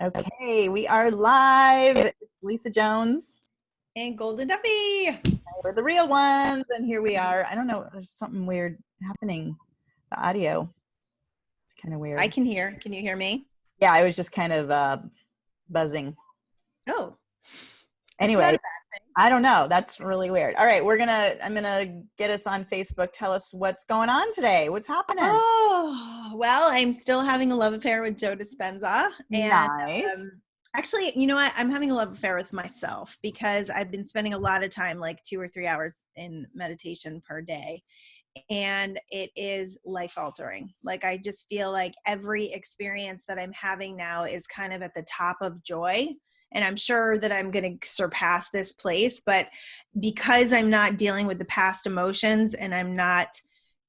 Okay, we are live. It's Lisa Jones. And Golden Duffy. We're the real ones, and here we are. I don't know, there's something weird happening. The audio, it's kind of weird. I can hear. Can you hear me? Yeah, I was just kind of buzzing. Oh. Anyway, I don't know. That's really weird. All right, I'm gonna get us on Facebook. Tell us what's going on today. What's happening? Oh, well, I'm still having a love affair with Joe Dispenza. And nice. Actually, you know what? I'm having a love affair with myself because I've been spending a lot of time, like 2 or 3 hours in meditation per day. And it is life altering. Like, I just feel like every experience that I'm having now is kind of at the top of joy. And I'm sure that I'm going to surpass this place, but because I'm not dealing with the past emotions and I'm not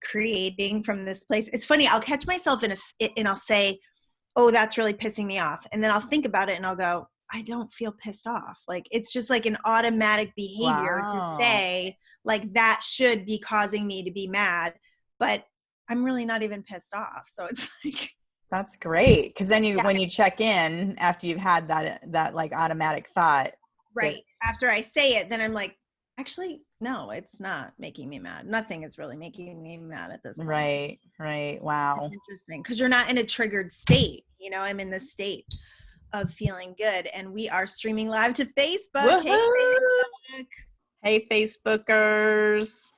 creating from this place, it's funny. I'll catch myself and I'll say, oh, that's really pissing me off. And then I'll think about it and I'll go, I don't feel pissed off. Like, it's just like an automatic behavior to say, like, that should be causing me to be mad, but I'm really not even pissed off. So it's like, that's great. Cause then when you check in after you've had that like automatic thought. Right. After I say it, then I'm like, actually, no, it's not making me mad. Nothing is really making me mad at this point. Right. Wow. That's interesting. Cause you're not in a triggered state. You know, I'm in the state of feeling good, and we are streaming live to Facebook. Hey, Facebook. Hey, Facebookers.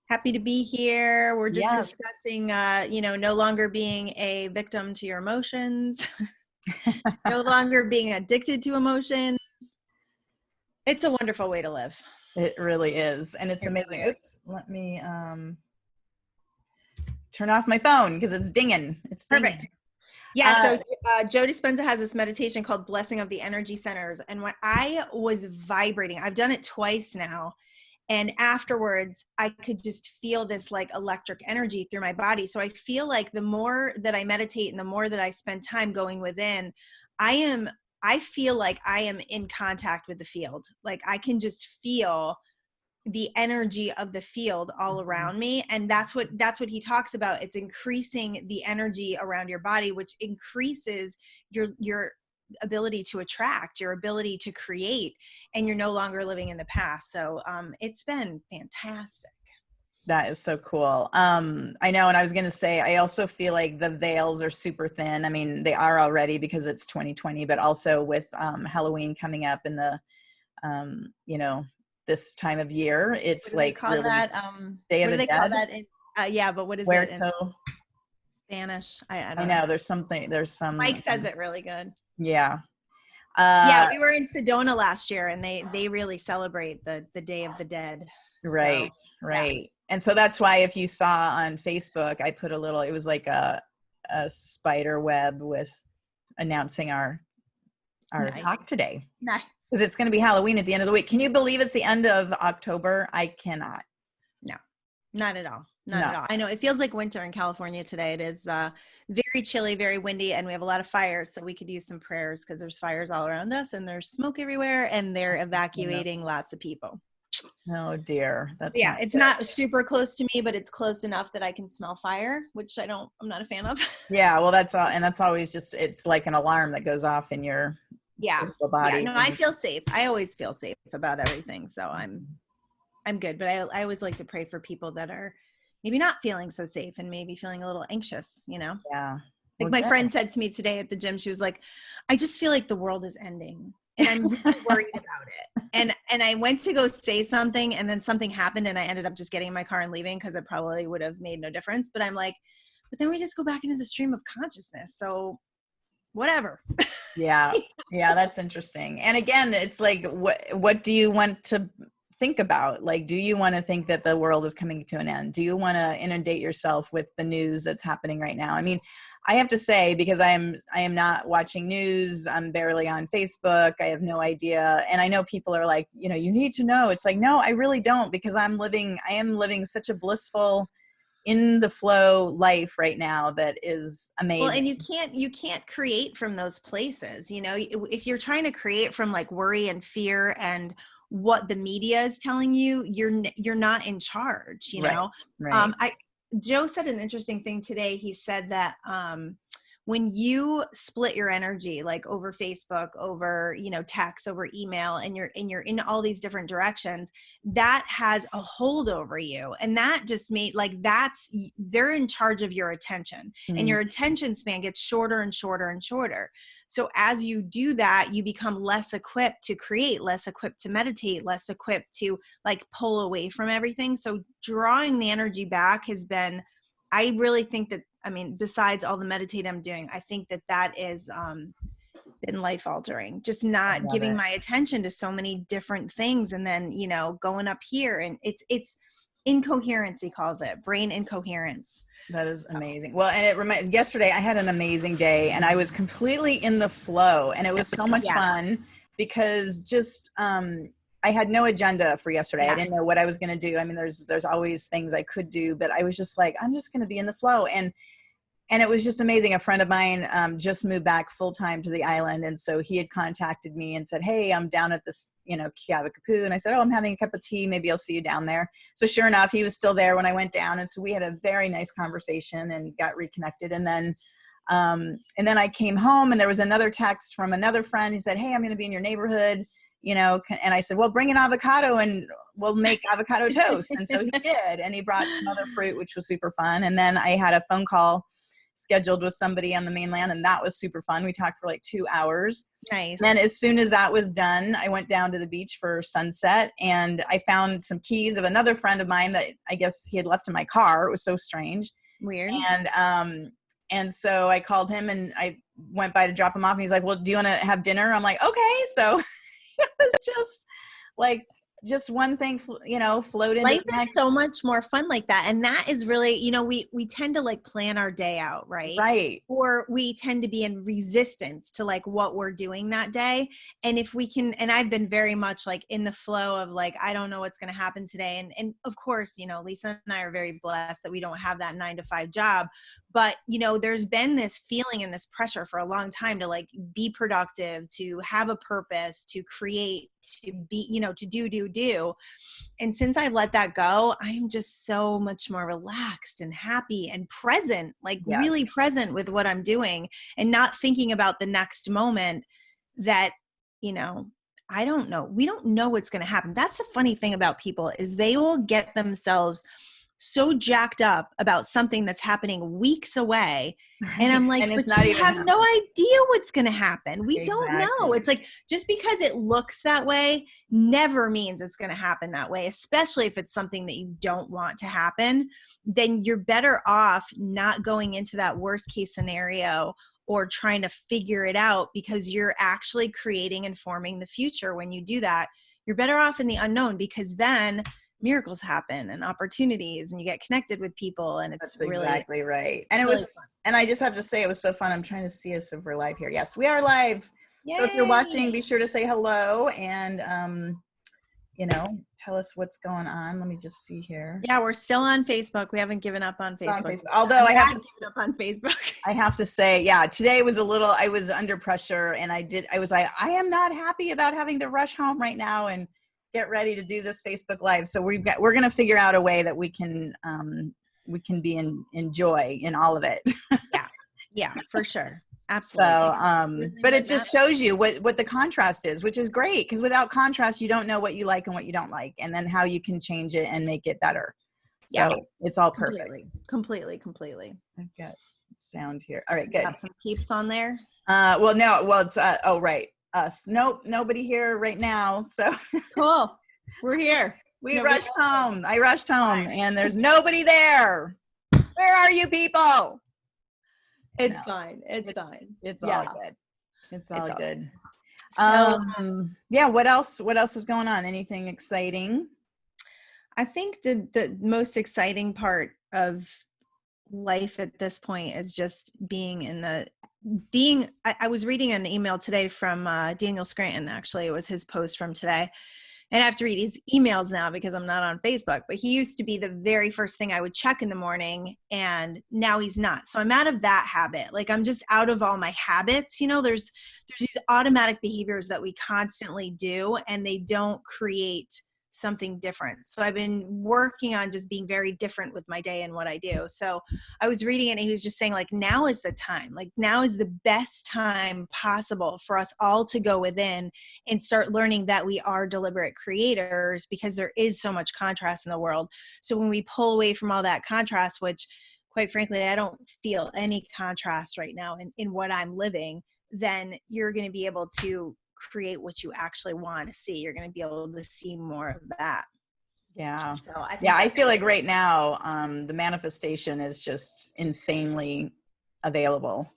Happy to be here. We're just discussing, no longer being a victim to your emotions, no longer being addicted to emotions. It's a wonderful way to live. It really is. And it's amazing. Really Oops, let me turn off my phone because it's dinging. It's dinging. Perfect. Yeah, so Joe Dispenza has this meditation called Blessing of the Energy Centers. And when I was vibrating, I've done it twice now. And afterwards, I could just feel this like electric energy through my body. So I feel like the more that I meditate and the more that I spend time going within, I feel like I am in contact with the field. Like, I can just feel the energy of the field all around me. And that's what he talks about. It's increasing the energy around your body, which increases your ability to attract, your ability to create, and you're no longer living in the past. So it's been fantastic. That is so cool. I know. And I was going to say, I also feel like the veils are super thin. I mean, they are already because it's 2020, but also with Halloween coming up in the, this time of year, it's like call really that Day of the Dead. Call that? Yeah, but what is it in Spanish? I don't know. There's some. Mike says it really good. Yeah. Yeah, we were in Sedona last year, and they really celebrate the Day of the Dead. Right. Yeah. And so that's why if you saw on Facebook, I put it was like a spider web with announcing our talk today. Nice. Because it's going to be Halloween at the end of the week. Can you believe it's the end of October? I cannot. No, not at all. Not at all. I know it feels like winter in California today. It is very chilly, very windy, and we have a lot of fires. So we could use some prayers because there's fires all around us and there's smoke everywhere and they're evacuating lots of people. Oh dear. It's not super close to me, but it's close enough that I can smell fire, which I'm not a fan of. Yeah. Well, that's always just, it's like an alarm that goes off in your physical body. Yeah, no, I feel safe. I always feel safe about everything. So I'm good. But I always like to pray for people that are maybe not feeling so safe and maybe feeling a little anxious, Yeah. Like my friend said to me today at the gym, she was like, I just feel like the world is ending and I'm really worried about it. And I went to go say something and then something happened and I ended up just getting in my car and leaving because it probably would have made no difference. But I'm like, but then we just go back into the stream of consciousness. So whatever. Yeah. That's interesting. And again, it's like, what do you want to think about? Like, do you want to think that the world is coming to an end? Do you want to inundate yourself with the news that's happening right now? I mean, I have to say, because I am not watching news. I'm barely on Facebook. I have no idea. And I know people are like, you need to know. It's like, no, I really don't, because I am living such a blissful, in the flow life right now that is amazing. Well, and you can't create from those places. If you're trying to create from like worry and fear and what the media is telling you, you're not in charge, Right. Joe said an interesting thing today. He said that when you split your energy, like over Facebook, over, you know, text, over email, and you're in all these different directions, that has a hold over you. And that just made like, they're in charge of your attention, and your attention span gets shorter and shorter and shorter. So as you do that, you become less equipped to create, less equipped to meditate, less equipped to like pull away from everything. So drawing the energy back has been, I really think that, I mean, besides all the meditate I'm doing, I think that is been life altering, just not giving my attention to so many different things. And then, you know, going up here, and it's incoherence, he calls it, brain incoherence. That is amazing. Well, and it reminds, yesterday I had an amazing day, and I was completely in the flow, and it was so much fun because just, I had no agenda for yesterday. I didn't know what I was going to do. I mean, there's always things I could do, but I was just like, I'm just going to be in the flow. And it was just amazing. A friend of mine just moved back full time to the island. And so he had contacted me and said, hey, I'm down at this, you know, Kiavakapu. And I said, oh, I'm having a cup of tea. Maybe I'll see you down there. So sure enough, he was still there when I went down. And so we had a very nice conversation and got reconnected. And then I came home, and there was another text from another friend. He said, hey, I'm going to be in your neighborhood. You know, and I said, well, bring an avocado and we'll make avocado toast. And so he did, and he brought some other fruit, which was super fun. And then I had a phone call scheduled with somebody on the mainland, and that was super fun. We talked for like 2 hours. Nice. And then as soon as that was done, I went down to the beach for sunset, and I found some keys of another friend of mine that I guess he had left in my car. It was so strange. Weird. And so I called him, and I went by to drop him off, and he's like, well, do you want to have dinner? I'm like, okay. So it was just like, just one thing, you know, floated. Life is so much more fun like that. And that is really, you know, we tend to like plan our day out, right? Right. Or we tend to be in resistance to like what we're doing that day. And if we can, and I've been very much like in the flow of like, I don't know what's going to happen today. And of course, you know, Lisa and I are very blessed that we don't have that 9-to-5 job. But, you know, there's been this feeling and this pressure for a long time to like be productive, to have a purpose, to create, to be, you know, to do. And since I let that go, I'm just so much more relaxed and happy and present, like really present with what I'm doing, and not thinking about the next moment that, you know, I don't know. We don't know what's going to happen. That's the funny thing about people, is they will get themselves so jacked up about something that's happening weeks away. And I'm like, but you have no idea what's going to happen. We don't know. It's like, just because it looks that way never means it's going to happen that way, especially if it's something that you don't want to happen. Then you're better off not going into that worst case scenario or trying to figure it out, because you're actually creating and forming the future. When you do that, you're better off in the unknown, because then miracles happen and opportunities, and you get connected with people, and it's That's really exactly right. And it was fun. And I just have to say, it was so fun. I'm trying to see us if we're live here. Yes, we are live. Yay. So if you're watching, be sure to say hello, and you know, tell us what's going on. Let me just see here. Yeah, we're still on Facebook. We haven't given up on Facebook. Although I have to give up on Facebook. I have to say, yeah, today was I was under pressure, and I was like, I am not happy about having to rush home right now and get ready to do this Facebook Live. So we're going to figure out a way that we can be in joy in all of it. Yeah, for sure. Absolutely. So, but it just shows you what the contrast is, which is great, because without contrast, you don't know what you like and what you don't like, and then how you can change it and make it better. So it's all perfect. Completely. I've got sound here. All right, good. Got some peeps on there. It's oh, right. Us. Nope. Nobody here right now. So cool. We're here. We rushed home. I rushed home, and there's nobody there. Where are you people? It's fine. It's fine. It's all good. It's all good. So, yeah. What else is going on? Anything exciting? I think the most exciting part of life at this point is just I was reading an email today from Daniel Scranton. Actually, it was his post from today. And I have to read his emails now because I'm not on Facebook, but he used to be the very first thing I would check in the morning, and now he's not. So I'm out of that habit. Like, I'm just out of all my habits. You know, there's these automatic behaviors that we constantly do, and they don't create something different. So I've been working on just being very different with my day and what I do. So I was reading it and he was just saying like, now is the time, like now is the best time possible for us all to go within and start learning that we are deliberate creators, because there is so much contrast in the world. So when we pull away from all that contrast, which quite frankly, I don't feel any contrast right now in what I'm living, then you're going to be able to create what you actually want to see. You're going to be able to see more of that. Yeah. So I think yeah, I feel like right now, the manifestation is just insanely available.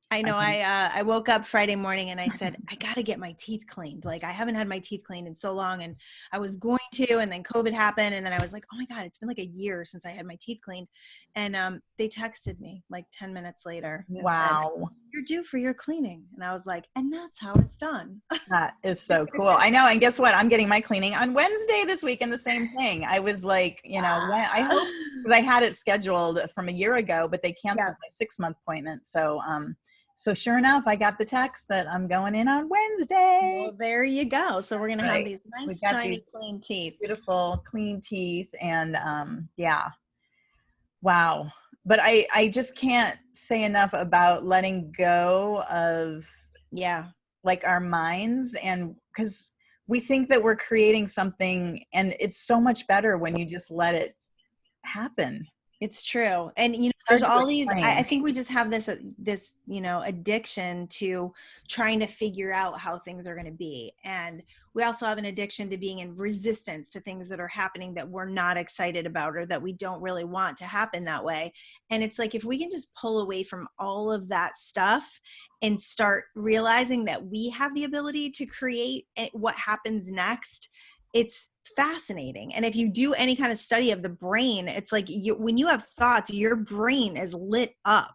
I know. I woke up Friday morning and I said, I got to get my teeth cleaned. Like I haven't had my teeth cleaned in so long, and I was going to, and then COVID happened. And then I was like, oh my God, it's been like a year since I had my teeth cleaned. And they texted me like 10 minutes later. And Wow. said, you're due for your cleaning. And I was like, and that's how it's done. That is so cool. I know. And guess what? I'm getting my cleaning on Wednesday this week, and the same thing. I was like, I hope, because I had it scheduled from a year ago, but they canceled my 6-month appointment. So sure enough, I got the text that I'm going in on Wednesday. Well, there you go. So we're going to have these nice, shiny, clean teeth. Beautiful, clean teeth. And yeah. Wow. But I just can't say enough about letting go of like our minds, and because we think that we're creating something, and it's so much better when you just let it happen. It's true. And, there's all these, I think we just have this, addiction to trying to figure out how things are going to be. And we also have an addiction to being in resistance to things that are happening that we're not excited about, or that we don't really want to happen that way. And it's like, if we can just pull away from all of that stuff and start realizing that we have the ability to create what happens next, it's fascinating. And if you do any kind of study of the brain, it's like when you have thoughts, your brain is lit up.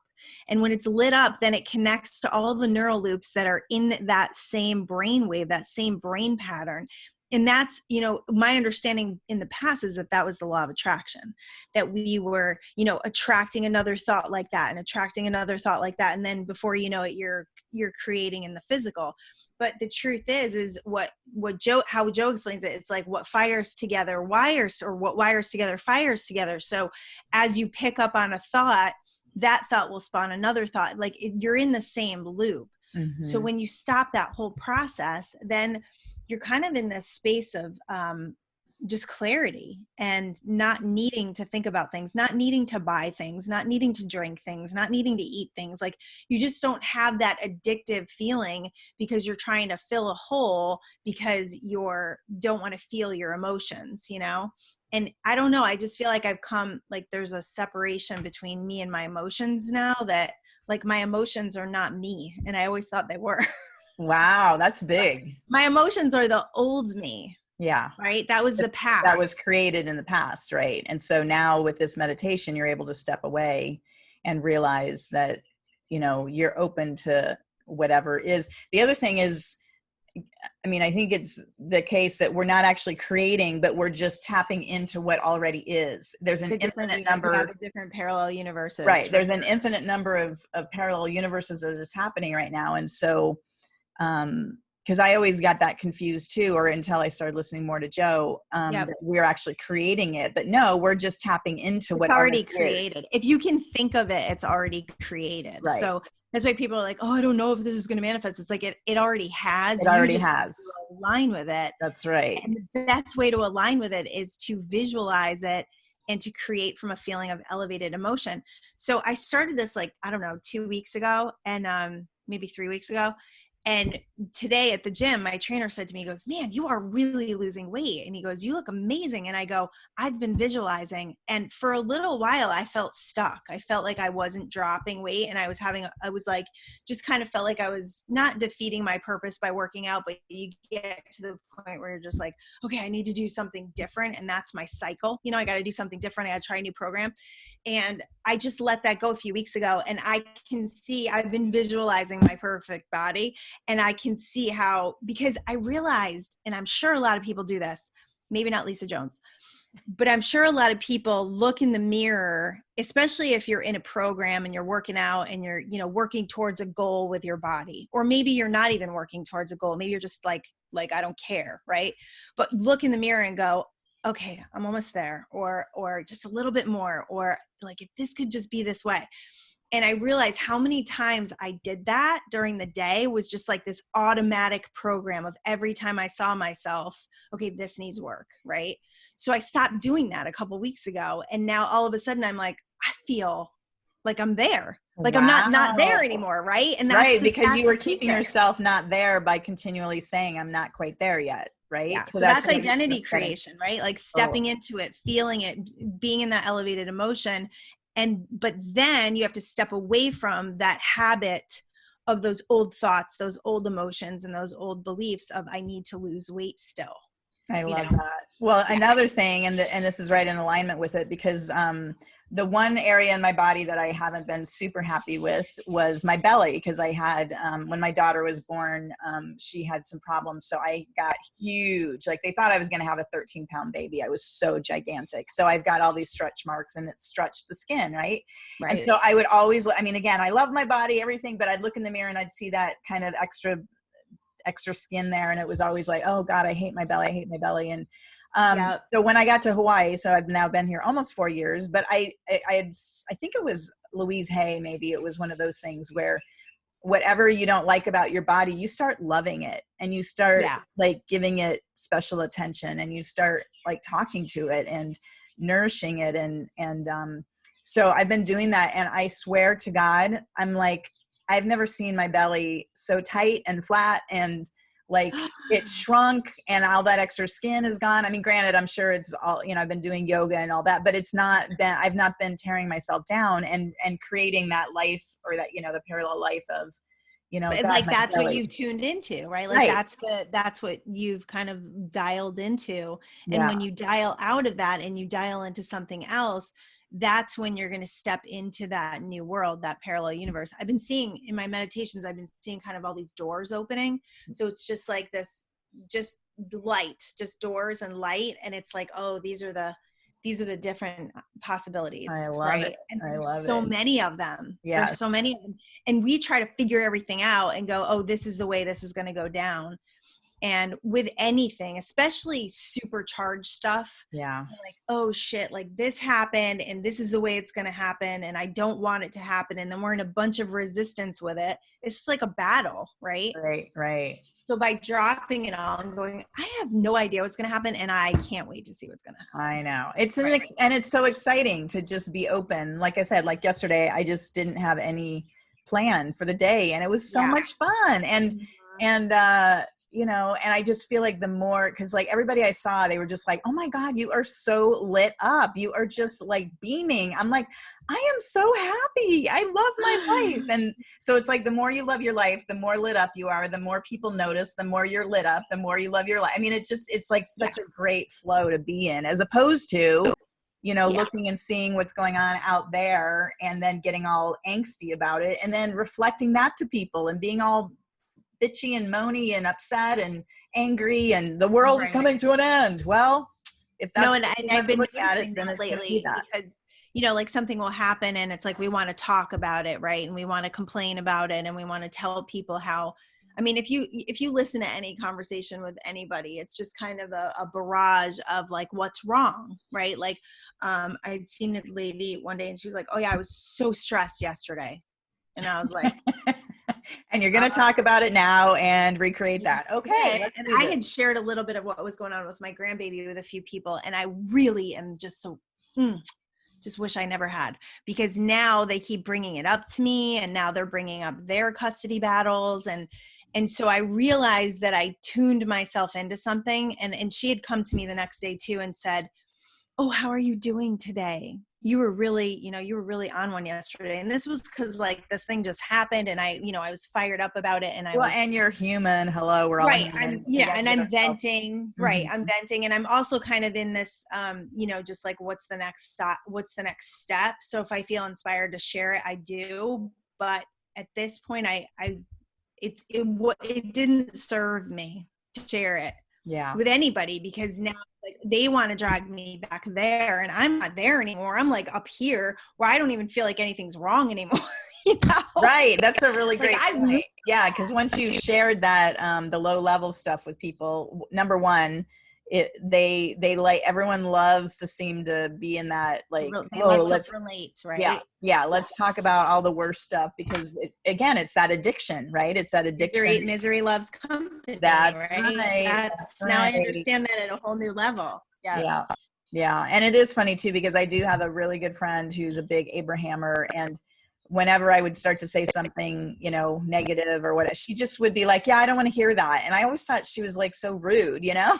And when it's lit up, then it connects to all the neural loops that are in that same brain wave, that same brain pattern. And that's, my understanding in the past is that was the law of attraction, that we were, attracting another thought like that and attracting another thought like that. And then before you know it, you're creating in the physical. But the truth is how Joe explains it. It's like what fires together wires, or what wires together fires together. So as you pick up on a thought, that thought will spawn another thought. Like you're in the same loop. Mm-hmm. So when you stop that whole process, then you're kind of in this space of just clarity, and not needing to think about things, not needing to buy things, not needing to drink things, not needing to eat things. Like you just don't have that addictive feeling because you're trying to fill a hole because don't want to feel your emotions, And I don't know, I just feel like there's a separation between me and my emotions now, that like my emotions are not me. And I always thought they were. Wow, that's big. My emotions are the old me. Yeah. Right. That was the past. That was created in the past. Right. And so now with this meditation, you're able to step away and realize that, you're open to whatever is. The other thing is, I think it's the case that we're not actually creating, but we're just tapping into what already is. There's an infinite number of different parallel universes. Right. There's an infinite number of parallel universes that is happening right now. And so, because I always got that confused too, or until I started listening more to Joe, that we're actually creating it. But no, we're just tapping into what already created. If you can think of it, it's already created. Right. So that's why people are like, oh, I don't know if this is going to manifest. It's like it already has. It already has. Align with it. That's right. And the best way to align with it is to visualize it and to create from a feeling of elevated emotion. So I started this 2 weeks ago, and maybe 3 weeks ago. And today at the gym, my trainer said to me, he goes, man, you are really losing weight. And he goes, you look amazing. And I go, I've been visualizing. And for a little while, I felt stuck. I felt like I wasn't dropping weight. And just kind of felt like I was not defeating my purpose by working out, but you get to the point where you're just like, okay, I need to do something different. And that's my cycle. I got to do something different. I got to try a new program. And I just let that go a few weeks ago. And I can see I've been visualizing my perfect body. And I can see how, because I realized, and I'm sure a lot of people do this, maybe not Lisa Jones, but I'm sure a lot of people look in the mirror, especially if you're in a program and you're working out and you're, you know, working towards a goal with your body, or maybe you're not even working towards a goal. Maybe you're just like, I don't care. Right. But look in the mirror and go, okay, I'm almost there, or just a little bit more, or like, if this could just be this way. And I realized how many times I did that during the day was just like this automatic program of every time I saw myself, okay, this needs work, right? So I stopped doing that a couple weeks ago. And now all of a sudden I'm like, I feel like I'm there. Like I'm not there anymore, right? And that's right, because you were the keeping secret. yourself not there by continually saying, I'm not quite there yet, right? Yeah. So that's identity that's creation, right? Like stepping into it, feeling it, being in that elevated emotion. But then you have to step away from that habit of those old thoughts, those old emotions, and those old beliefs of I need to lose weight still. I love that. Well, another thing, and this is right in alignment with it, because the one area in my body that I haven't been super happy with was my belly, because I had, when my daughter was born, she had some problems. So I got huge. Like they thought I was going to have a 13-pound baby. I was so gigantic. So I've got all these stretch marks, and it stretched the skin, right? And so I would always, I mean, again, I love my body, everything, but I'd look in the mirror and I'd see that kind of extra skin there, and it was always like, oh God, I hate my belly. And so when I got to Hawaii, so I've now been here almost 4 years, but I think it was Louise Hay, maybe it was one of those things where whatever you don't like about your body, you start loving it, and you start like giving it special attention, and you start like talking to it and nourishing it. And so I've been doing that, and I swear to God, I'm like, I've never seen my belly so tight and flat, and like it shrunk, and all that extra skin is gone. I mean, granted, I'm sure it's all, you know, I've been doing yoga and all that, but I've not been tearing myself down and creating that life, or that, you know, the parallel life of, you know, God, like that's belly. what you've tuned into, right? Like that's what you've kind of dialed into. And when you dial out of that and you dial into something else, that's when you're going to step into that new world, that parallel universe. I've been seeing in my meditations, I've been seeing kind of all these doors opening. So it's just like this, just light, just doors and light. And it's like, oh, these are the different possibilities. I love right? it. And I there's love so it. many of them. Yes. There's so many of them. And we try to figure everything out and go, oh, this is the way this is going to go down. And with anything, especially supercharged stuff, like, oh shit, like this happened and this is the way it's going to happen. And I don't want it to happen. And then we're in a bunch of resistance with it. It's just like a battle, right? Right. So by dropping it all and going, I have no idea what's going to happen, and I can't wait to see what's going to happen. I know. It's and it's so exciting to just be open. Like I said, like yesterday, I just didn't have any plan for the day, and it was so much fun. And you know, and I just feel like the more, because like everybody I saw, they were just like, oh my God, you are so lit up. You are just like beaming. I'm like, I am so happy. I love my life. And so it's like, the more you love your life, the more lit up you are, the more people notice, the more you're lit up, the more you love your life. I mean, it's like such a great flow to be in, as opposed to, you know, looking and seeing what's going on out there and then getting all angsty about it, and then reflecting that to people and being all bitchy and moany and upset and angry, and the world is coming to an end. Well, if that's and I've been looking at it, then it's lately, because, you know, like something will happen and it's like, we want to talk about it, right? And we want to complain about it, and we want to tell people how, I mean, if you listen to any conversation with anybody, it's just kind of a barrage of like, what's wrong, right? Like, I'd seen a lady one day and she was like, oh yeah, I was so stressed yesterday. And I was like, and you're going to talk about it now and recreate that. Okay. And I had shared a little bit of what was going on with my grandbaby with a few people. And I really am just so, just wish I never had, because now they keep bringing it up to me, and now they're bringing up their custody battles. And so I realized that I tuned myself into something. And she had come to me the next day too and said, oh, how are you doing today? You were really on one yesterday. And this was because like this thing just happened, and I was fired up about it. And and you're human. Hello. We're all human. And I'm venting. Right. I'm venting. And I'm also kind of in this, just like, what's the next stop? What's the next step? So if I feel inspired to share it, I do. But at this point, it didn't serve me to share it with anybody, because now Like they want to drag me back there, and I'm not there anymore. I'm like up here where I don't even feel like anything's wrong anymore. You know? Right. That's a really great I've point. moved. Yeah, because once you shared that the low level stuff with people, number one, they like, everyone loves to seem to be in that like, They oh, love to relate, right? yeah, let's talk about all the worst stuff, because again, it's that addiction, right? It's that addiction. Misery loves company. That's right. right. That's now I understand that at a whole new level. Yeah. Yeah. And it is funny too, because I do have a really good friend who's a big Abrahammer, and whenever I would start to say something, you know, negative or what, she just would be like, yeah, I don't want to hear that. And I always thought she was like so rude, you know?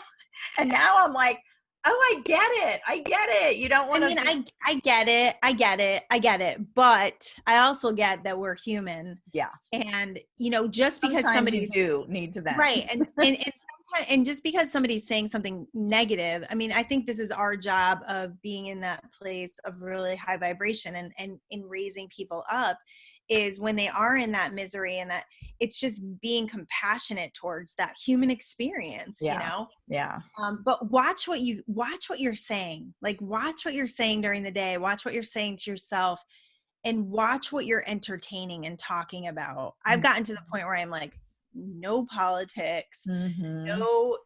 And now I'm like, oh, I get it. I get it. You don't want to. I mean, I get it. I get it. I get it. But I also get that we're human. Yeah. And, you know, just because Sometimes somebody do need to vent. Right. And sometimes, and just because somebody's saying something negative, I mean, I think this is our job of being in that place of really high vibration and in raising people up, is when they are in that misery, and that it's just being compassionate towards that human experience, you know? Yeah. But watch what you're saying. Like, watch what you're saying during the day. Watch what you're saying to yourself, and watch what you're entertaining and talking about. I've gotten to the point where I'm like, no politics, no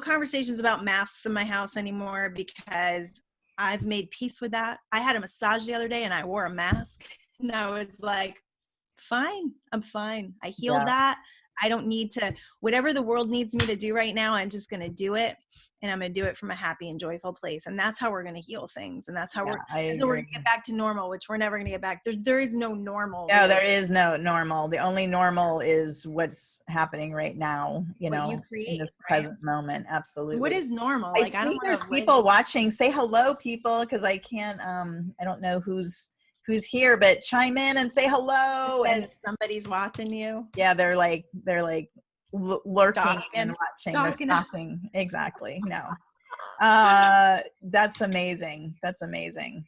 conversations about masks in my house anymore, because I've made peace with that. I had a massage the other day and I wore a mask, and I was like, fine, I'm fine. I healed that. I don't need to, whatever the world needs me to do right now, I'm just going to do it. And I'm going to do it from a happy and joyful place. And that's how we're going to heal things. And that's how we're going to get back to normal, which we're never going to get back. There is no normal. No, really. There is no normal. The only normal is what's happening right now, you know, you create, in this present moment. Absolutely. What is normal? Like, I see there's people watching. Say hello, people, because I can't, I don't know who's here, but chime in and say hello. And somebody's watching you. Yeah, they're like lurking and watching. They're stalking. Exactly. No. That's amazing. That's amazing.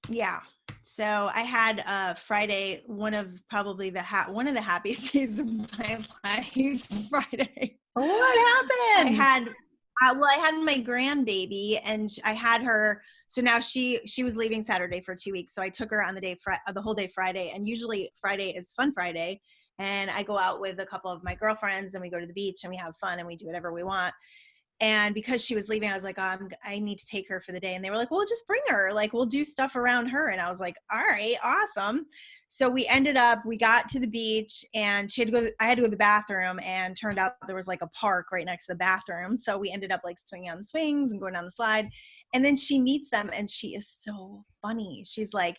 Yeah. So I had Friday, one of the happiest days of my life. Friday. What happened? I had my grandbaby, and I had her. So now she was leaving Saturday for 2 weeks. So I took her on the whole day Friday. And usually Friday is Fun Friday. And I go out with a couple of my girlfriends, and we go to the beach and we have fun and we do whatever we want. And because she was leaving, I was like, I need to take her for the day. And they were like, well, just bring her. Like, we'll do stuff around her. And I was like, all right, awesome. So we got to the beach, and I had to go to the bathroom, and turned out there was like a park right next to the bathroom. So we ended up like swinging on the swings and going down the slide. And then she meets them, and she is so funny. She's like,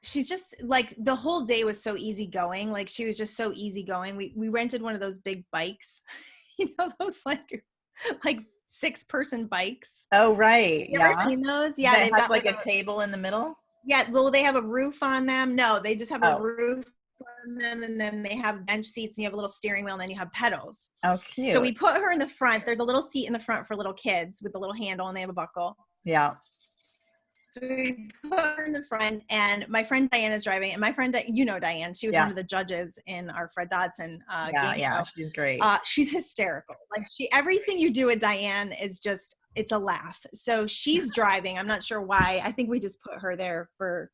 she's just like, the whole day was so easygoing. Like, she was just so easygoing. We rented one of those big bikes, you know, those like 6-person bikes. Oh, right. You ever seen those? Yeah. They've got like a table in the middle. Yeah. Well, they have a roof on them. No, they just have a roof on them, and then they have bench seats, and you have a little steering wheel, and then you have pedals. Oh, cute. So we put her in the front. There's a little seat in the front for little kids with a little handle, and they have a buckle. Yeah. So we put her in the front, and my friend Diane is driving. And my friend, you know Diane, she was one of the judges in our Fred Dodson game show. She's great. She's hysterical. Like, everything you do with Diane is just, it's a laugh. So she's driving. I'm not sure why. I think we just put her there for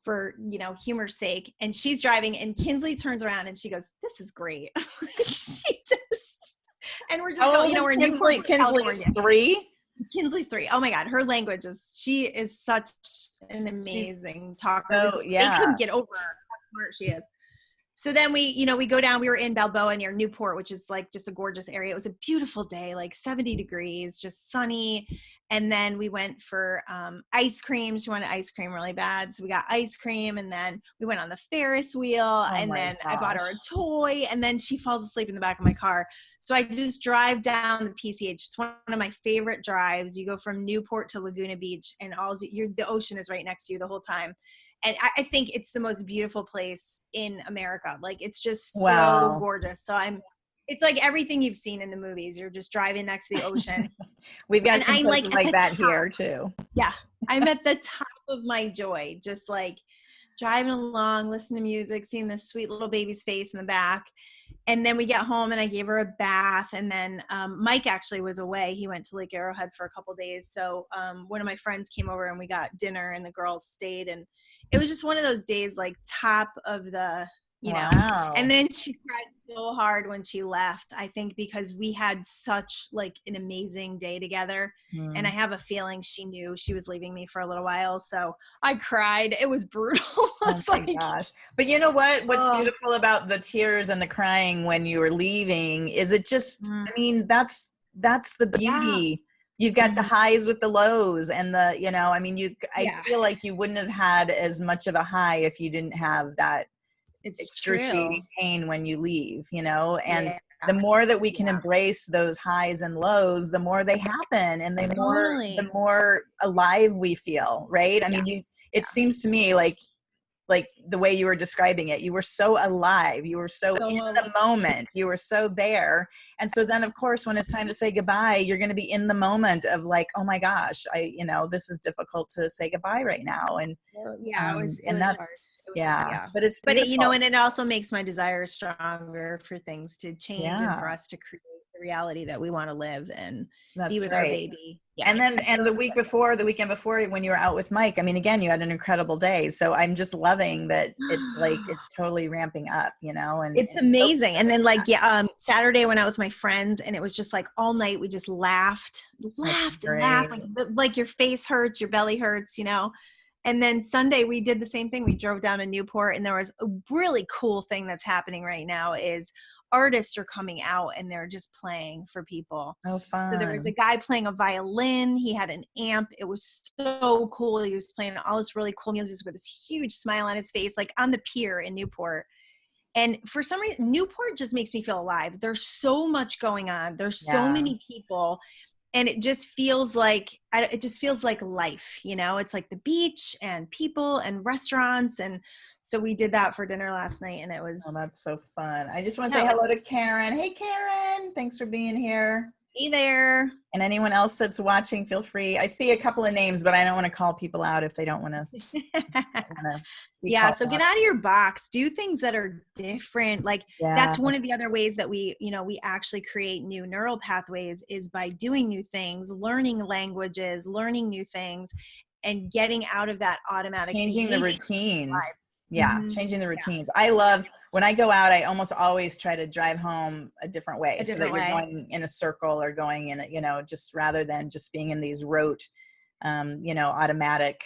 you know, humor's sake. And she's driving, and Kinsley turns around and she goes, "This is great." Like, she just, and we're just going, you know, we're in Newport, Kinsley's 3. Kinsley's 3. Oh my God. Her language she is such an amazing talker. So, yeah. They couldn't get over how smart she is. So then we go down, we were in Balboa near Newport, which is like just a gorgeous area. It was a beautiful day, like 70 degrees, just sunny. And then we went for ice cream. She wanted ice cream really bad. So we got ice cream, and then we went on the Ferris wheel, and then I bought her a toy, and then she falls asleep in the back of my car. So I just drive down the PCH. It's one of my favorite drives. You go from Newport to Laguna Beach, and the ocean is right next to you the whole time. And I think it's the most beautiful place in America. Like, it's just so gorgeous. So it's like everything you've seen in the movies. You're just driving next to the ocean. We've got some places like that here too. Yeah. I'm at the top of my joy, just like driving along, listening to music, seeing this sweet little baby's face in the back. And then we got home and I gave her a bath. And then Mike actually was away. He went to Lake Arrowhead for a couple days. So one of my friends came over and we got dinner and the girls stayed. And it was just one of those days, like top of the, you know. And then she cried so hard when she left, I think because we had such like an amazing day together. And I have a feeling she knew she was leaving me for a little while. So I cried. It was brutal. Oh my gosh. But you know what? What's beautiful about the tears and the crying when you were leaving is it just, I mean, that's the beauty. You've got the highs with the lows and the, you know, I mean, I feel like you wouldn't have had as much of a high if you didn't have that excruciating pain when you leave, you know, and the more that we can embrace those highs and lows, the more they happen and the more alive we feel, right? I mean, it seems to me like the way you were describing it, you were so alive, you were so in the moment, you were so there. And so then of course, when it's time to say goodbye, you're going to be in the moment of like, oh my gosh, you know, this is difficult to say goodbye right now. And it was hard. But you know, and it also makes my desire stronger for things to change and for us to create the reality that we want to live and be with our baby. And then, and the weekend before, when you were out with Mike, I mean, again, you had an incredible day. So I'm just loving that it's like, it's totally ramping up, you know, and it's amazing. And then like, Saturday I went out with my friends and it was just like all night we just laughed, like your face hurts, your belly hurts, you know. And then Sunday we did the same thing. We drove down to Newport and there was a really cool thing that's happening right now is artists are coming out and they're just playing for people. Oh, fun. So there was a guy playing a violin. He had an amp. It was so cool. He was playing all this really cool music with this huge smile on his face, like on the pier in Newport. And for some reason, Newport just makes me feel alive. There's so much going on. There's so many people. And it just feels like life, you know, it's like the beach and people and restaurants. And so we did that for dinner last night and it was. Oh, that's so fun. I just want to say hello to Karen. Hey, Karen, thanks for being here. Be there. And anyone else that's watching, feel free. I see a couple of names, but I don't want to call people out if they don't want to. So get out of your box. Do things that are different. Like that's one of the other ways that we actually create new neural pathways is by doing new things, learning languages, learning new things, and getting out of that automatic changing the routines. Changing the routines. I love when I go out, I almost always try to drive home a different way. So that you're going in a circle or going in, you know, just rather than just being in these rote, you know, automatic.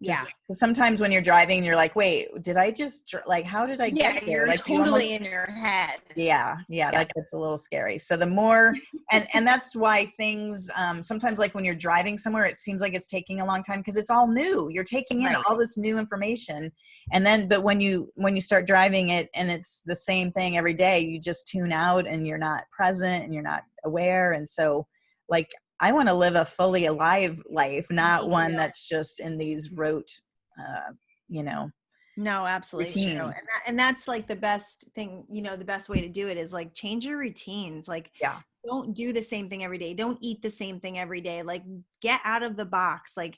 Because sometimes when you're driving, you're like, wait, did I just how did I get here? You're like totally in your head. Like it's a little scary. So the more, and that's why things, sometimes like when you're driving somewhere, it seems like it's taking a long time because it's all new. You're taking in all this new information. And then, but when you start driving it and it's the same thing every day, you just tune out and you're not present and you're not aware. And so like, I want to live a fully alive life, not one that's just in these rote, you know. No, absolutely true. And that's like the best thing, you know, the best way to do it is like change your routines. Like, don't do the same thing every day. Don't eat the same thing every day. Like get out of the box. Like,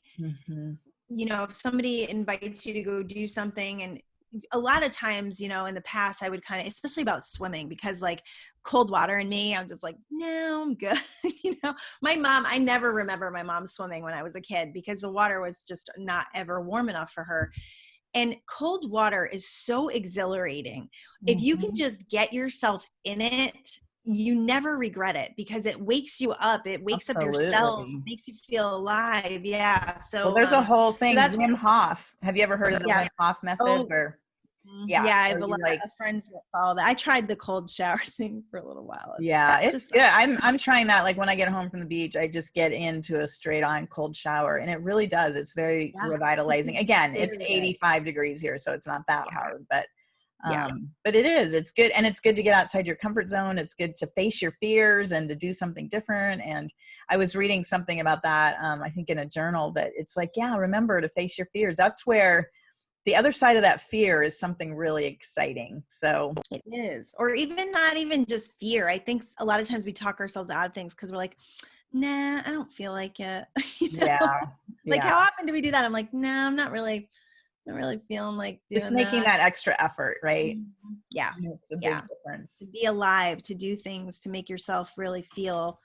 you know, if somebody invites you to go do something and a lot of times, you know, in the past I would kind of, especially about swimming because like cold water and me, I'm just like, no, I'm good. You know, my mom, I never remember my mom swimming when I was a kid because the water was just not ever warm enough for her. And cold water is so exhilarating. If you can just get yourself in it, you never regret it because it wakes you up. It wakes up your cells, makes you feel alive. Yeah. So there's a whole thing. So Wim Hof. Have you ever heard of the Wim Hof method? I have a lot of friends that follow that. I tried the cold shower thing for a little while. It's just good. I'm trying that. Like when I get home from the beach, I just get into a straight on cold shower and it really does. It's very revitalizing. Again, it's 85 degrees here, so it's not that hard, but it's good. And it's good to get outside your comfort zone. It's good to face your fears and to do something different. And I was reading something about that. I think in a journal that it's like, remember to face your fears. That's where the other side of that fear is something really exciting. So it is, or even not even just fear. I think a lot of times we talk ourselves out of things because we're like, nah, I don't feel like it. You know? Like how often do we do that? I'm like, nah, I'm not really I'm really feeling like Just doing making that. that extra effort, right? Yeah. Makes a big Yeah. To difference. be alive, to do things, to make yourself really feel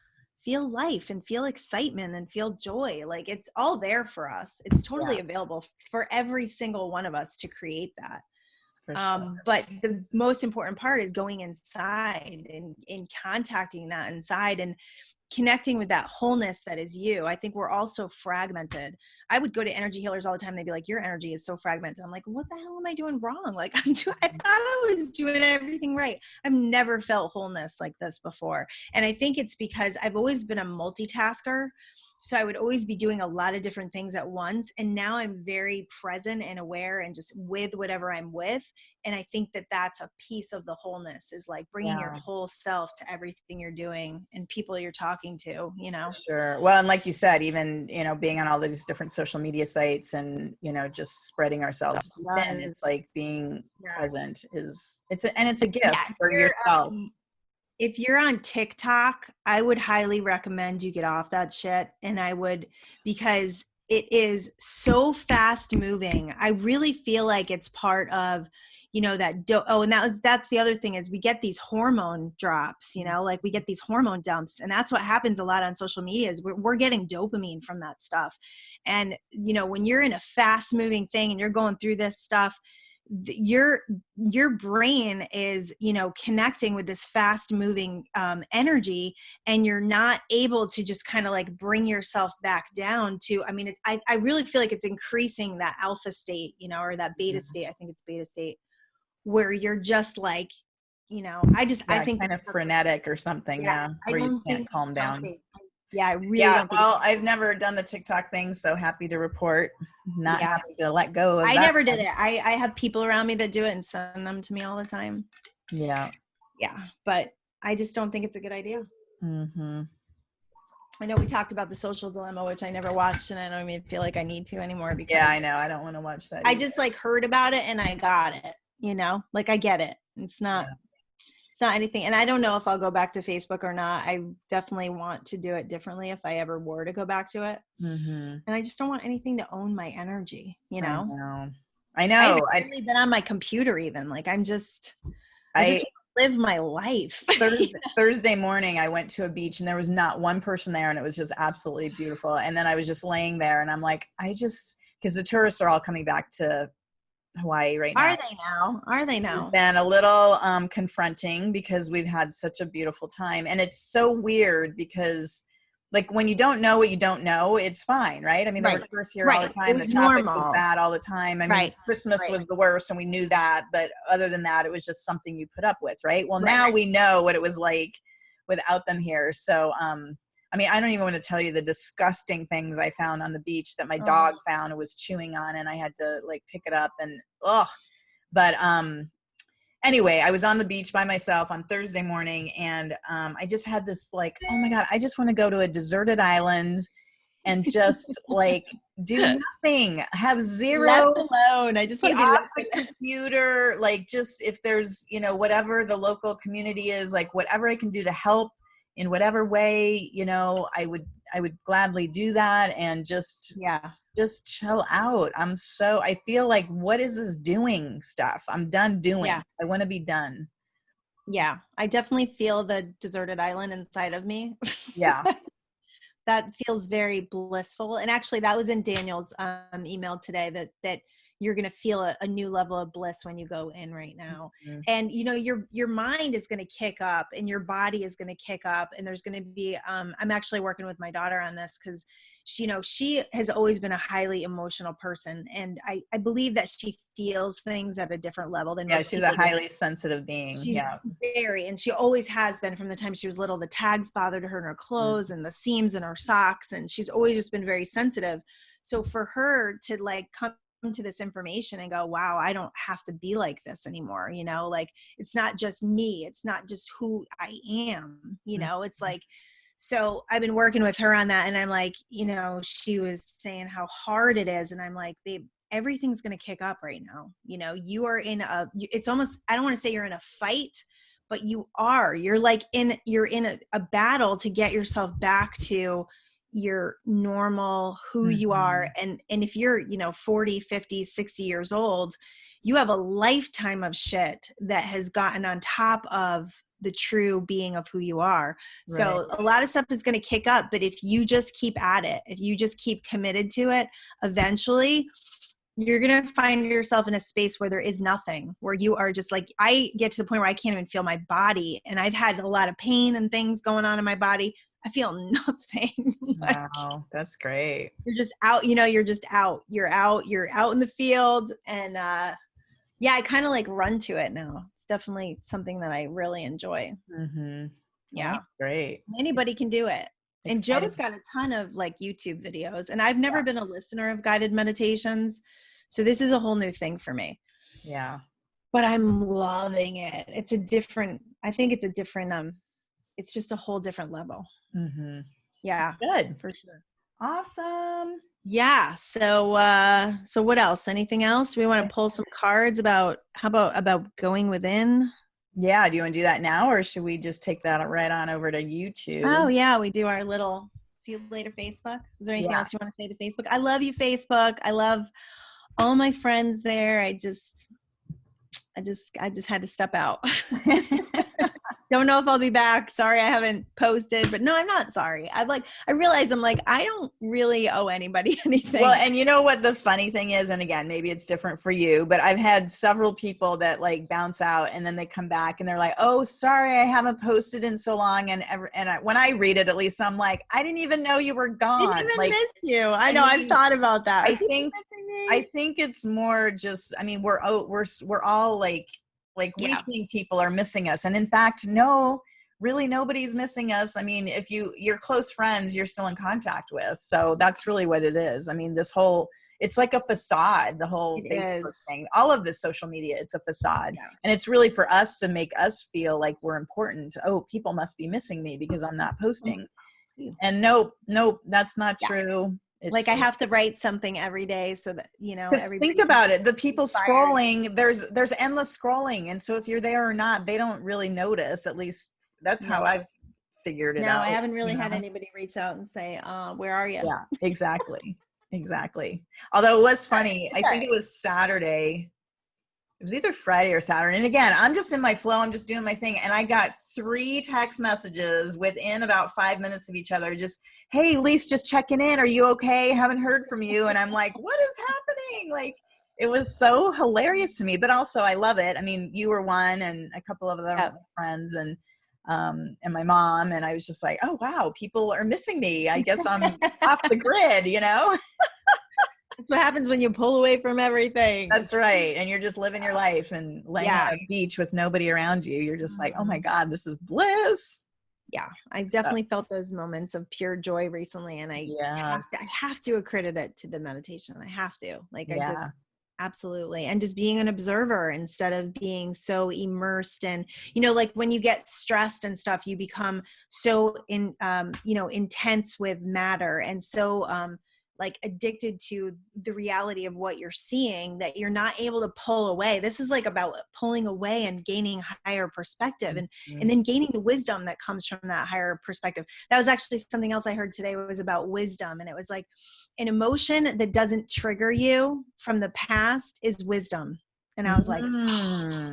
life and feel excitement and feel joy. Like it's all there for us. It's totally Yeah, available for every single one of us to create that. for sure. But the most important part is going inside and in contacting that inside and connecting with that wholeness that is you. I think we're all so fragmented. I would go to energy healers all the time. They'd be like, your energy is so fragmented. I'm like, what the hell am I doing wrong? Like I thought I was doing everything right. I've never felt wholeness like this before. And I think it's because I've always been a multitasker. So I would always be doing a lot of different things at once. And now I'm very present and aware and just with whatever I'm with. And I think that that's a piece of the wholeness, is like bringing your Yeah, whole self to everything you're doing and people you're talking to, you know? for sure. Well, and like you said, even, being on all these different social media sites and, just spreading ourselves too thin, Yes. it's like being Yeah. present it's a Yeah. gift for yourself. If you're on TikTok, I would highly recommend you get off that shit. And because it is so fast moving. I really feel like it's part of, and that's the other thing is we get these hormone drops, like we get these hormone dumps. And that's what happens a lot on social media is we're getting dopamine from that stuff. And, when you're in a fast moving thing and you're going through this stuff, your brain is connecting with this fast moving energy, and you're not able to just kind of like bring yourself back down to, I really feel like it's increasing that alpha state, or that beta state. I think it's beta state, where you're just like, I think Kind of frenetic or something. Yeah, I where you don't can't think calm down. I really Yeah, don't think. well, I've never done the TikTok thing, so happy to report not Yeah. having to let go of I that never did one. it. I have people around me that do it and send them to me all the time. Yeah. Yeah, but I just don't think it's a good idea. Mm-hmm. I know we talked about The Social Dilemma, which I never watched, and I don't even feel like I need to anymore because Yeah, I know. I don't want to watch that I either. just like heard about it and I got it, like I get it. It's not anything. And I don't know if I'll go back to Facebook or not. I definitely want to do it differently if I ever were to go back to it. Mm-hmm. And I just don't want anything to own my energy, I know. I haven't really been on my computer even. Like I just live my life. Thursday morning, I went to a beach and there was not one person there, and it was just absolutely beautiful. And then I was just laying there, and I'm like, because the tourists are all coming back to Hawaii right now. Are they now? It's been a little confronting because we've had such a beautiful time, and it's so weird because, like, when you don't know what you don't know, it's fine, right? I mean, there were tourists here all the time. It was the traffic normal. was bad all the time. I mean, Christmas was the worst, and we knew that. But other than that, it was just something you put up with, right? Well, now we know what it was like without them here. So, I don't even want to tell you the disgusting things I found on the beach that my dog found and was chewing on, and I had to like pick it up and But anyway, I was on the beach by myself on Thursday morning, and I just had this like, oh my God, I just want to go to a deserted island and just like do nothing, have zero left alone. I just want to be off the computer, like just if there's, whatever the local community is, like whatever I can do to help in whatever way, I would gladly do that and just chill out. I feel like, what is this doing stuff? I'm done doing. I want to be done. Yeah, I definitely feel the deserted island inside of me. Yeah. That feels very blissful. And actually that was in Daniel's email today, that you're going to feel a new level of bliss when you go in right now. Mm-hmm. And, your mind is going to kick up and your body is going to kick up. And there's going to be, I'm actually working with my daughter on this because she has always been a highly emotional person. And I believe that she feels things at a different level than most people. She's a highly sensitive being. She's very, and she always has been from the time she was little. The tags bothered her in her clothes and the seams in her socks. And she's always just been very sensitive. So for her to like come to this information and go, wow, I don't have to be like this anymore. Like it's not just me. It's not just who I am, it's like, so I've been working with her on that. And I'm like, she was saying how hard it is. And I'm like, babe, everything's going to kick up right now. You are it's almost, I don't want to say you're in a fight, but you're in a battle to get yourself back to your normal who you are. And if you're, 40, 50, 60 years old, you have a lifetime of shit that has gotten on top of the true being of who you are. Right. So a lot of stuff is going to kick up, but if you just keep at it, if you just keep committed to it, eventually you're going to find yourself in a space where there is nothing, where you are just like, I get to the point where I can't even feel my body. And I've had a lot of pain and things going on in my body. I feel nothing. Wow, that's great. You're just out, you're just out. You're out in the field. And I kind of like run to it now. It's definitely something that I really enjoy. Mm-hmm. Yeah. Well, great. Anybody can do it. And Exciting. Joe's got a ton of like YouTube videos, and I've never been a listener of guided meditations. So this is a whole new thing for me. Yeah. But I'm loving it. I think it's a different, it's just a whole different level. Mm-hmm. Yeah. Good. For sure. Awesome. Yeah. So what else? Anything else? We want to pull some cards about, about going within? Yeah. Do you want to do that now, or should we just take that right on over to YouTube? Oh yeah. We do our little see you later, Facebook. Is there anything else you want to say to Facebook? I love you, Facebook. I love all my friends there. I just had to step out. Don't know if I'll be back. Sorry, I haven't posted, but no, I'm not sorry. I realize I don't really owe anybody anything. Well, and you know what the funny thing is, and again, maybe it's different for you, but I've had several people that like bounce out and then they come back and they're like, "Oh, sorry, I haven't posted in so long." And when I read it, at least I'm like, I didn't even know you were gone. I didn't even like, miss you. I know. I've thought about that. I think it's more just, I mean, we're all like we think people are missing us. And in fact, no, really nobody's missing us. I mean, if your close friends, you're still in contact with. So that's really what it is. I mean, it's like a facade, the whole Facebook thing, all of this social media, it's a facade. Yeah. And it's really for us to make us feel like we're important. Oh, people must be missing me because I'm not posting. And nope, that's not true. It's like I have to write something every day so that, think about it. The people scrolling, there's endless scrolling. And so if you're there or not, they don't really notice. At least that's how I've figured it out. No, I haven't really had anybody reach out and say, where are you? Yeah, exactly. Exactly. Although it was funny. I think it was Saturday. It was either Friday or Saturday. And again, I'm just in my flow. I'm just doing my thing. And I got 3 text messages within about 5 minutes of each other. Just, "Hey, Lise, just checking in. Are you okay? Haven't heard from you." And I'm like, what is happening? Like, it was so hilarious to me, but also I love it. I mean, you were one and a couple of other friends and my mom. And I was just like, oh, wow, people are missing me. I guess I'm off the grid, That's what happens when you pull away from everything. That's right. And you're just living your life and laying on a beach with nobody around you. You're just like, oh my God, this is bliss. Yeah. I definitely felt those moments of pure joy recently. And I have to accredit it to the meditation. I have to. I just absolutely. And just being an observer instead of being so immersed and, when you get stressed and stuff, you become so intense with matter and so, addicted to the reality of what you're seeing that you're not able to pull away. This is about pulling away and gaining higher perspective and then gaining the wisdom that comes from that higher perspective. That was actually something else I heard today was about wisdom. And it was like an emotion that doesn't trigger you from the past is wisdom. And I was like,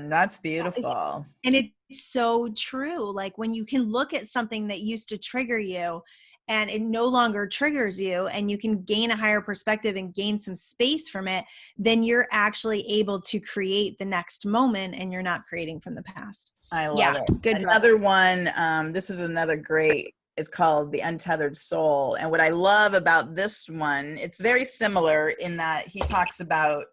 that's beautiful. And it's so true. When you can look at something that used to trigger you and it no longer triggers you and you can gain a higher perspective and gain some space from it, then you're actually able to create the next moment and you're not creating from the past. I love it. Good. Another one, this is another great, it's called The Untethered Soul. And what I love about this one, it's very similar in that he talks about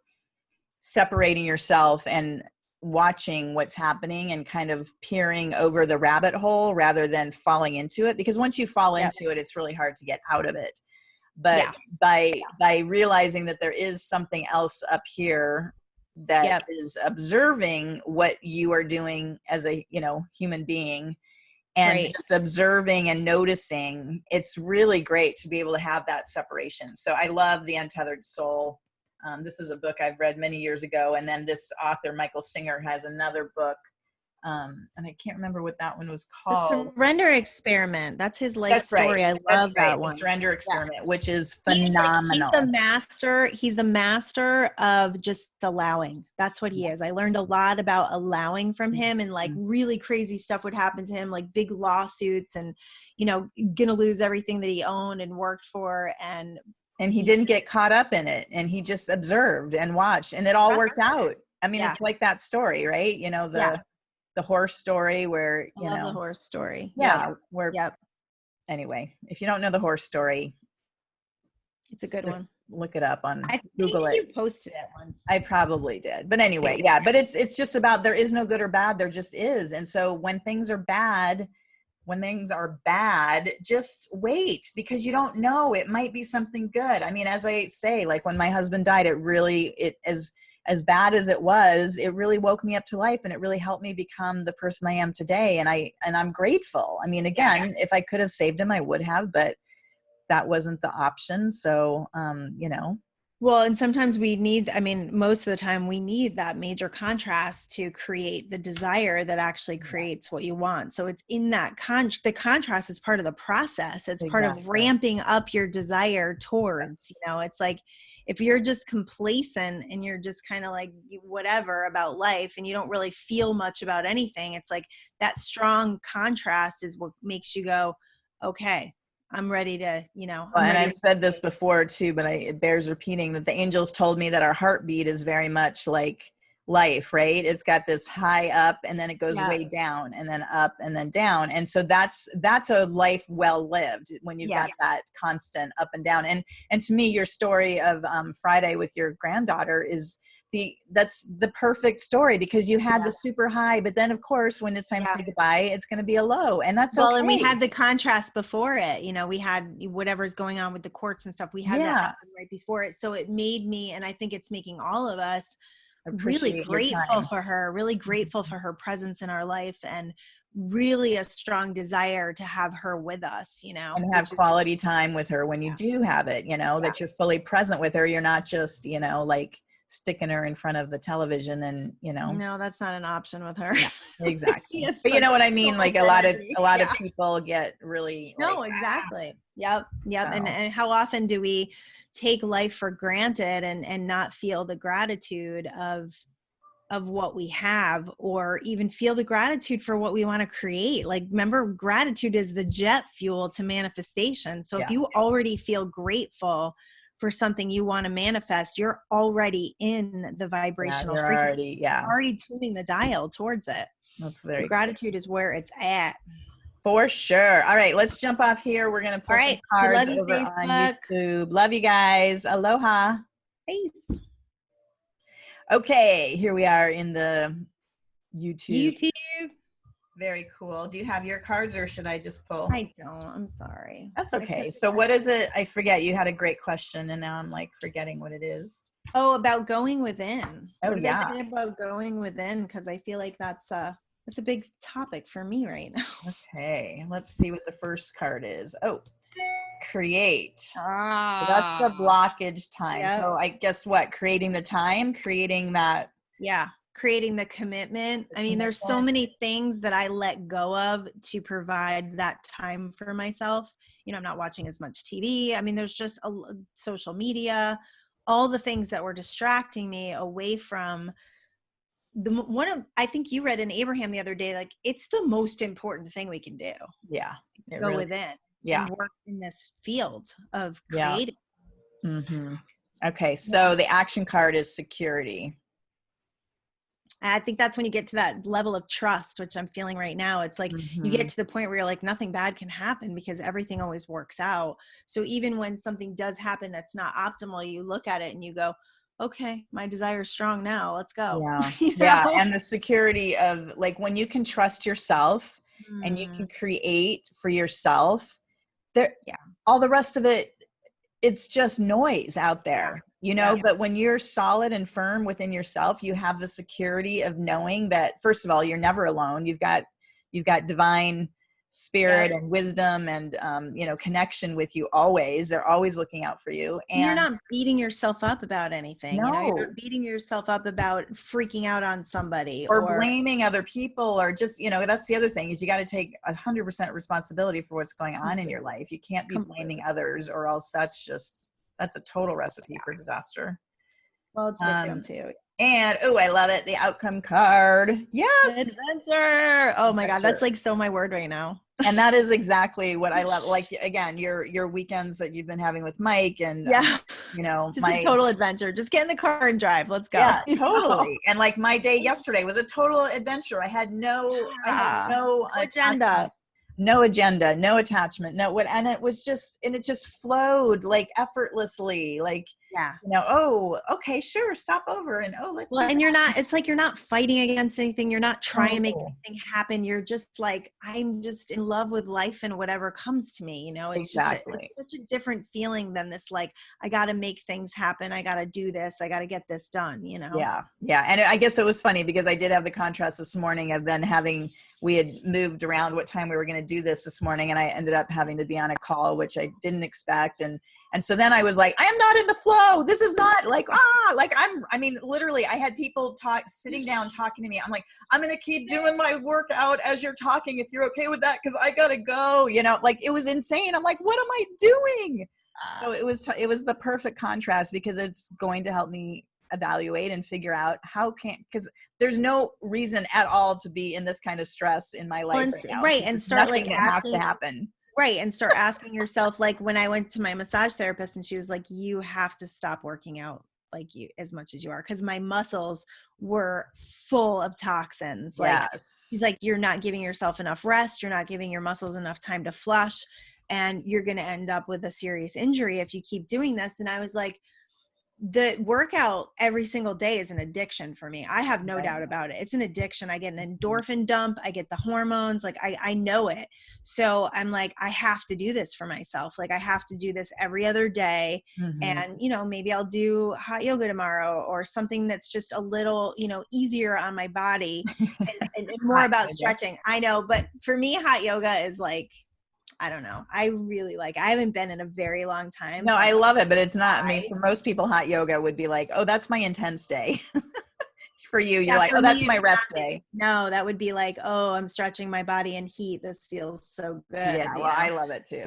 separating yourself and watching what's happening and kind of peering over the rabbit hole rather than falling into it, because once you fall into it, it's really hard to get out of it. But by realizing that there is something else up here that is observing what you are doing as a human being and just observing and noticing, it's really great to be able to have that separation. So I love The Untethered Soul. This is a book I've read many years ago. And then this author, Michael Singer, has another book And I can't remember what that one was The called. Surrender Experiment. That's his life That's story. right. I That's love right. that one. The Surrender Experiment, which is He's phenomenal. the master. He's the master of just allowing. That's what he is. I learned a lot about allowing from him, and like really crazy stuff would happen to him, like big lawsuits and, you know, gonna lose everything that he owned and worked for. And he didn't get caught up in it, and he just observed and watched, and it all worked out. I mean, it's like that story, right? You know, the horse story where, I love the horse story. Where, anyway, if you don't know the horse story, it's a good one. Look it up on Google. I think you posted it once. I probably did. But anyway, but it's just about, there is no good or bad. There just is. And so when things are bad, just wait, because you don't know, it might be something good. I mean, as I say, like when my husband died, as bad as it was, it really woke me up to life, and it really helped me become the person I am today. And I'm grateful. I mean, again, if I could have saved him, I would have, but that wasn't the option. So, you know. Well, and sometimes most of the time we need that major contrast to create the desire that actually creates what you want. So it's in that the contrast is part of the process. It's part of ramping up your desire towards, you know, it's like, if you're just complacent and you're just kind of like whatever about life and you don't really feel much about anything, it's like that strong contrast is what makes you go, okay, I'm ready to, you know. And I've said this before too, but it bears repeating, that the angels told me that our heartbeat is very much like life, right? It's got this high up, and then it goes way down, and then up, and then down. And so that's a life well lived, when you've got that constant up and down. And to me, your story of Friday with your granddaughter is that's the perfect story, because you had the super high, but then of course when it's time to say goodbye, it's going to be a low, and that's okay. And we had the contrast before it, you know, we had whatever's going on with the courts and stuff, we had that happen right before it. So it made me, and I think it's making all of us really grateful for her, really grateful for her presence in our life, and really a strong desire to have her with us, you know, and have quality time with her when you do have it, you know, that you're fully present with her. You're not just, you know, like sticking her in front of the television, and, you know. No, that's not an option with her. Yeah, exactly. But you know what I mean? Like a lot of people get really. No, exactly. Yep. So. And how often do we take life for granted and not feel the gratitude of what we have, or even feel the gratitude for what we want to create? Like, remember, gratitude is the jet fuel to manifestation. So if you already feel grateful for something you want to manifest, you're already in the vibrational frequency. Already tuning the dial towards it. That's very so gratitude is where it's at. For sure. All right, let's jump off here. We're going to put some cards over on YouTube. Love you guys. Aloha. Peace. Okay, here we are in the YouTube. Very cool. Do you have your cards, or should I just pull? I don't. I'm sorry. That's okay. So what is it? I forget. You had a great question, and now I'm like forgetting what it is. Oh, about going within. Oh, what yeah. Say about going within, because I feel like that's a big topic for me right now. Okay. Let's see what the first card is. Oh, create. So that's the blockage time. Yep. So I guess what? Creating the time, creating that. Yeah. Creating the commitment. I mean, there's so many things that I let go of to provide that time for myself. You know, I'm not watching as much TV. I mean, there's just social media, all the things that were distracting me away from I think you read in Abraham the other day, like, it's the most important thing we can do. Yeah. Go within. Yeah. And work in this field of creating. Yeah. Mm-hmm. Okay. So the action card is security. I think that's when you get to that level of trust, which I'm feeling right now. It's like you get to the point where you're like, nothing bad can happen because everything always works out. So even when something does happen that's not optimal, you look at it and you go, okay, my desire is strong now. Let's go. Yeah. Yeah. And the security of, like, when you can trust yourself and you can create for yourself, all the rest of it, it's just noise out there. You know, but when you're solid and firm within yourself, you have the security of knowing that, first of all, you're never alone. You've got divine spirit and wisdom and, connection with you always. They're always looking out for you. And you're And not beating yourself up about anything. no, You're not beating yourself up about freaking out on somebody or blaming other people, or just, that's the other thing, is you got to take 100% responsibility for what's going on in your life. You can't be blaming others, or else that's a total recipe for disaster. Well, it's missing too. And I love it. The outcome card. Yes. Adventure. Oh my God. That's like so my word right now. And that is exactly what I love. Like, again, your weekends that you've been having with Mike and, just a total adventure. Just get in the car and drive. Let's go. Yeah, totally. And like my day yesterday was a total adventure. I had no agenda. No agenda, no attachment, and it just flowed like effortlessly, like, okay, sure, stop over, and let's. Well, and it's like you're not fighting against anything. You're not trying to make anything happen. You're just like, I'm just in love with life and whatever comes to me, it's exactly. It's such a different feeling than this, like, I got to make things happen. I got to do this. I got to get this done, Yeah. Yeah. And I guess it was funny because I did have the contrast this morning of then we had moved around what time we were going to do this morning, and I ended up having to be on a call, which I didn't expect. And so then I was like, I am not in the flow. This is not like, literally I had people sitting down talking to me. I'm like, I'm going to keep doing my workout as you're talking, if you're okay with that, because I got to go, like it was insane. I'm like, what am I doing? So it was the perfect contrast, because it's going to help me evaluate and figure out because there's no reason at all to be in this kind of stress in my life right now. Right. And start like asking, has to happen. Right. And start asking yourself, like when I went to my massage therapist and she was like, you have to stop working out like you as much as you are. Cause my muscles were full of toxins. Like she's like, you're not giving yourself enough rest. You're not giving your muscles enough time to flush, and you're going to end up with a serious injury if you keep doing this. And I was like, the workout every single day is an addiction for me. I have no doubt about it. It's an addiction. I get an endorphin dump. I get the hormones. Like I know it. So I'm like, I have to do this for myself. Like I have to do this every other day. Mm-hmm. And, maybe I'll do hot yoga tomorrow or something that's just a little, easier on my body and more about stretching. I know. But for me, hot yoga is like, I don't know. I haven't been in a very long time. No, I love it, but it's not, for most people, hot yoga would be like, oh, that's my intense day. For you, you're like, oh, that's my rest day. No, that would be like, oh, I'm stretching my body in heat. This feels so good. Yeah, well, I love it too.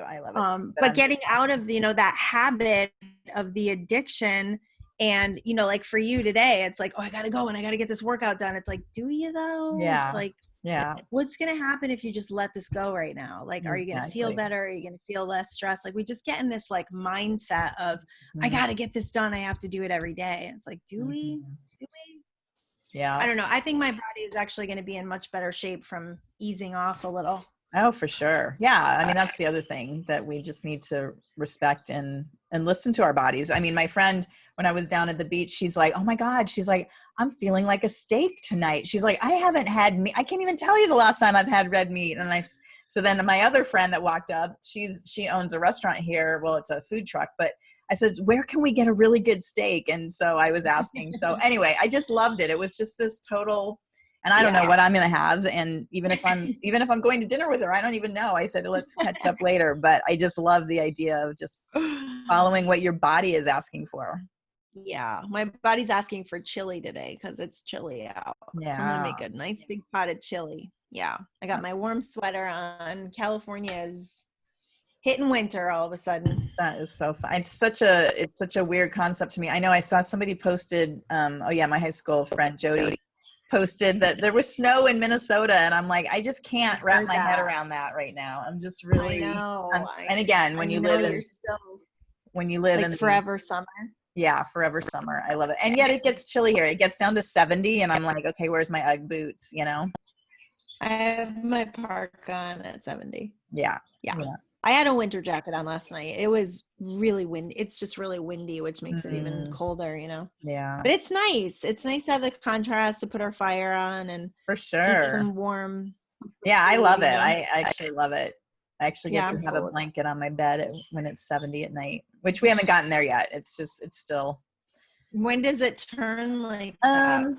But getting out of, that habit of the addiction, and, like for you today, it's like, oh, I got to go and I got to get this workout done. It's like, do you though? Yeah. It's like, yeah. What's going to happen if you just let this go right now? Like, are you going to feel better? Are you going to feel less stressed? Like we just get in this like mindset of, I got to get this done. I have to do it every day. And it's like, do we? Yeah. I don't know. I think my body is actually going to be in much better shape from easing off a little. Oh, for sure. Yeah. That's the other thing that we just need to respect and listen to our bodies. My friend, when I was down at the beach, she's like, oh my God, she's like, I'm feeling like a steak tonight. She's like, I haven't had meat. I can't even tell you the last time I've had red meat. And so then my other friend that walked up, she owns a restaurant here. Well, it's a food truck, but I said, where can we get a really good steak? And so I was asking. So anyway, I just loved it. It was just this total, and I don't know what I'm going to have. And even if I'm going to dinner with her, I don't even know. I said, let's catch up later. But I just love the idea of just following what your body is asking for. Yeah. My body's asking for chili today because it's chilly out. Yeah. So I'm going to make a nice big pot of chili. Yeah. I got my warm sweater on. California is hitting winter all of a sudden. That is so fun. It's such a weird concept to me. I know I saw somebody posted, my high school friend Jody posted that there was snow in Minnesota, and I'm like, I just can't wrap my head around that right now. I'm just really, I know. And again, when you live in forever summer. Yeah, forever summer. I love it. And yet it gets chilly here. It gets down to 70 and I'm like, okay, where's my Ugg boots, I have my park on at 70. Yeah. I had a winter jacket on last night. It was really windy. It's just really windy, which makes it even colder, Yeah. But it's nice. It's nice to have the contrast, to put our fire on and for sure get some warm. Yeah, I love it. I actually love it. I actually get to have a blanket on my bed when it's 70 at night, which we haven't gotten there yet. It's still. When does it turn like more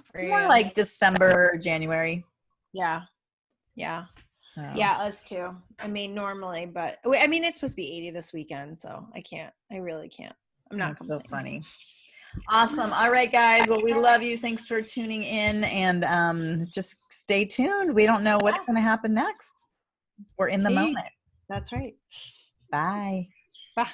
like December, January? Yeah. Yeah. So Yeah, us too. I mean, normally, but I mean, it's supposed to be 80 this weekend, so I really can't. I'm not that's so complaining. funny. Awesome. All right, guys. Well, we love you. Thanks for tuning in, and just stay tuned. We don't know what's going to happen next. We're in the Peace. moment. That's right. Bye. Bye.